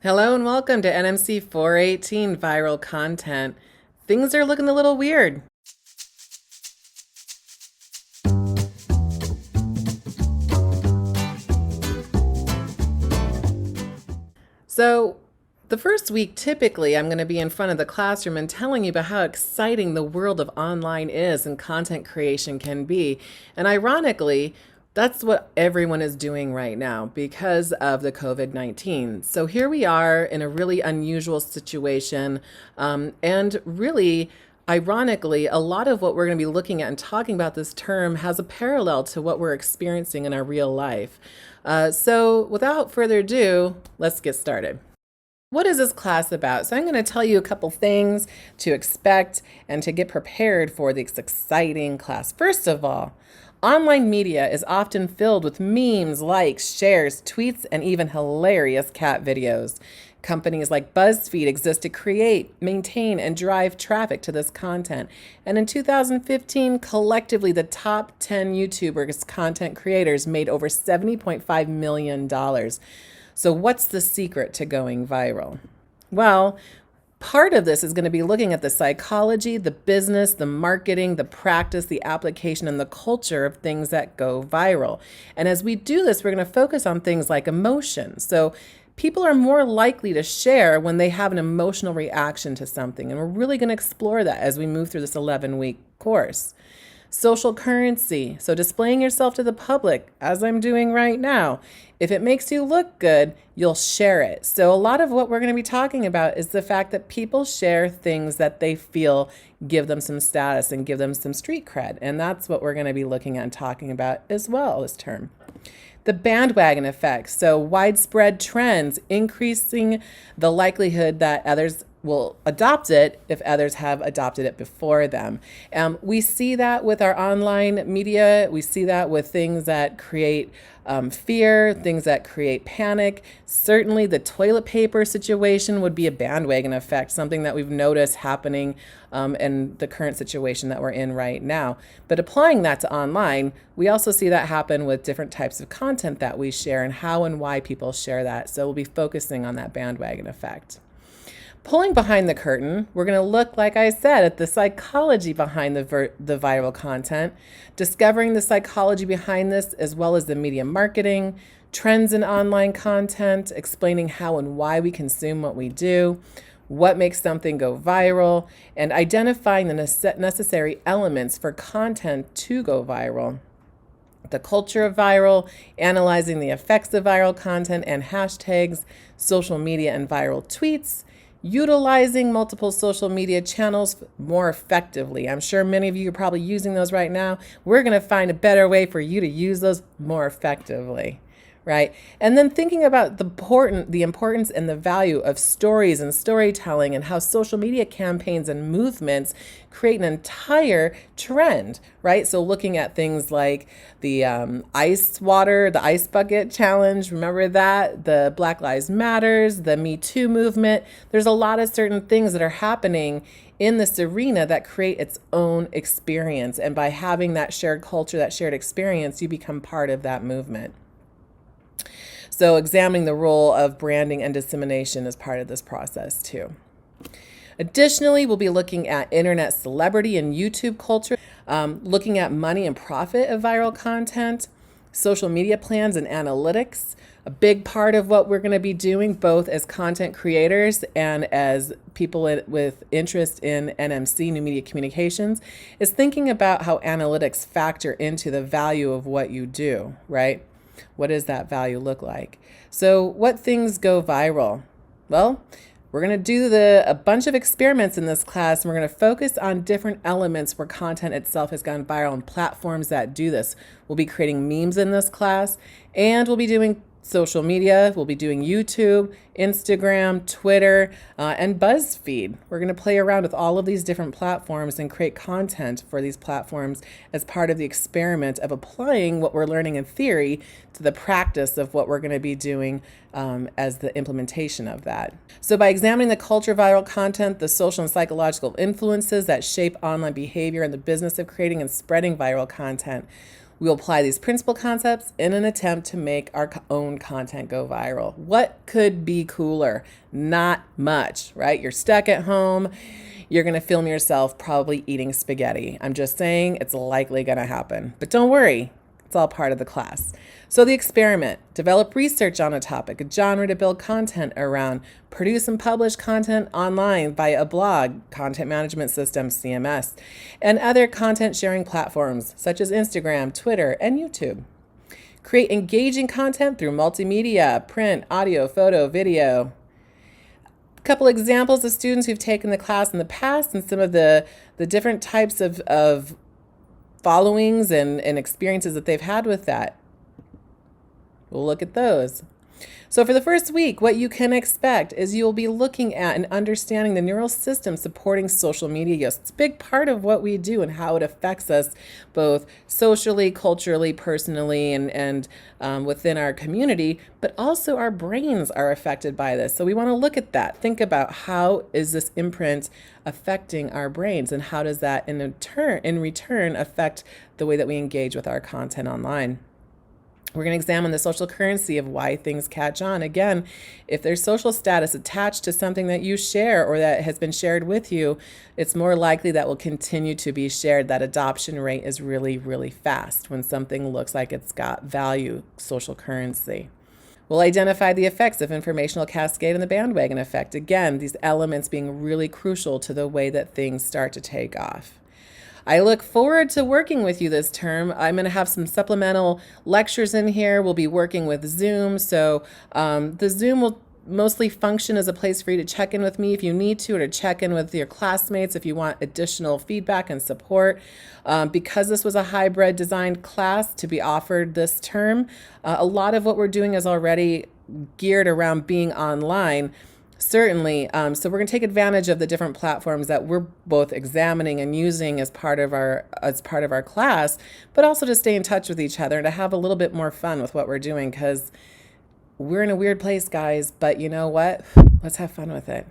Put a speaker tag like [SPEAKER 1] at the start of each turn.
[SPEAKER 1] Hello and welcome to NMC 418 Viral Content. Things are looking a little weird. So, the first week, typically, I'm going to be in front of the classroom and telling you about how exciting the world of online is and content creation can be. And ironically, that's what everyone is doing right now because of the COVID-19. So here we are in a really unusual situation. And really, ironically, a lot of what we're going to be looking at and talking about this term has a parallel to what we're experiencing in our real life. So without further ado, let's get started. What is this class about? So I'm going to tell you a couple things to expect and to get prepared for this exciting class. First of all, online media is often filled with memes, likes, shares, tweets, and even hilarious cat videos. Companies like BuzzFeed exist to create, maintain, and drive traffic to this content. And in 2015, collectively, the top 10 YouTubers, content creators, made over $70.5 million. So what's the secret to going viral? Well, part of this is going to be looking at the psychology, the business, the marketing, the practice, the application, and the culture of things that go viral. And as we do this, we're going to focus on things like emotion. So people are more likely to share when they have an emotional reaction to something. And we're really going to explore that as we move through this 11-week course. Social currency, so displaying yourself to the public, as I'm doing right now. If it makes you look good, you'll share it. So a lot of what we're going to be talking about is the fact that people share things that they feel give them some status and give them some street cred. And that's what we're going to be looking at and talking about as well, this term. The bandwagon effect, so widespread trends, increasing the likelihood that others will adopt it if others have adopted it before them. We see that with our online media. We see that with things that create fear, things that create panic. Certainly the toilet paper situation would be a bandwagon effect, something that we've noticed happening in the current situation that we're in right now. But applying that to online, we also see that happen with different types of content that we share and how and why people share that. So we'll be focusing on that bandwagon effect. Pulling behind the curtain, we're going to look, like I said, at the psychology behind the viral content, discovering the psychology behind this as well as the media marketing, trends in online content, explaining how and why we consume what we do, what makes something go viral, and identifying the necessary elements for content to go viral. The culture of viral, analyzing the effects of viral content and hashtags, social media and viral tweets, utilizing multiple social media channels more effectively. I'm sure many of you are probably using those right now. We're going to find a better way for you to use those more effectively, right? And then thinking about the importance and the value of stories and storytelling and how social media campaigns and movements create an entire trend, right? So looking at things like the the ice bucket challenge, remember that? The Black Lives Matters, the Me Too movement. There's a lot of certain things that are happening in this arena that create its own experience. And by having that shared culture, that shared experience, you become part of that movement. So examining the role of branding and dissemination is part of this process too. Additionally, we'll be looking at internet celebrity and YouTube culture, looking at money and profit of viral content, social media plans and analytics. A big part of what we're going to be doing both as content creators and as people with interest in NMC, New Media Communications, is thinking about how analytics factor into the value of what you do, right? What does that value look like? So what things go viral? Well, we're going to do a bunch of experiments in this class, and we're going to focus on different elements where content itself has gone viral and platforms that do this. We'll be creating memes in this class, and we'll be doing social media. We'll be doing YouTube, Instagram, Twitter, and BuzzFeed. We're going to play around with all of these different platforms and create content for these platforms as part of the experiment of applying what we're learning in theory to the practice of what we're going to be doing as the implementation of that. So by examining the culture of viral content, the social and psychological influences that shape online behavior and the business of creating and spreading viral content, We'll apply these principal concepts in an attempt to make our own content go viral. What could be cooler? Not much, right? You're stuck at home. You're going to film yourself probably eating spaghetti. I'm just saying it's likely going to happen. But don't worry, it's all part of the class. So the experiment: develop research on a topic, a genre to build content around, produce and publish content online via a blog, content management system, CMS, and other content sharing platforms such as Instagram, Twitter, and YouTube. Create engaging content through multimedia, print, audio, photo, video. A couple examples of students who've taken the class in the past and some of the different types of followings and experiences that they've had with that. We'll look at those. So for the first week, what you can expect is you'll be looking at and understanding the neural system supporting social media use. It's a big part of what we do and how it affects us both socially, culturally, personally, and within our community, but also our brains are affected by this. So we want to look at that. Think about how is this imprint affecting our brains, and how does that in return affect the way that we engage with our content online. We're going to examine the social currency of why things catch on. Again, if there's social status attached to something that you share or that has been shared with you, it's more likely that will continue to be shared. That adoption rate is really, really fast when something looks like it's got value, social currency. We'll identify the effects of informational cascade and the bandwagon effect. Again, these elements being really crucial to the way that things start to take off. I look forward to working with you this term. I'm going to have some supplemental lectures in here. We'll be working with Zoom. So the Zoom will mostly function as a place for you to check in with me if you need to, or to check in with your classmates if you want additional feedback and support. Because this was a hybrid designed class to be offered this term, a lot of what we're doing is already geared around being online. Certainly. So we're going to take advantage of the different platforms that we're both examining and using as part of our class, but also to stay in touch with each other and to have a little bit more fun with what we're doing, because we're in a weird place, guys. But you know what? Let's have fun with it.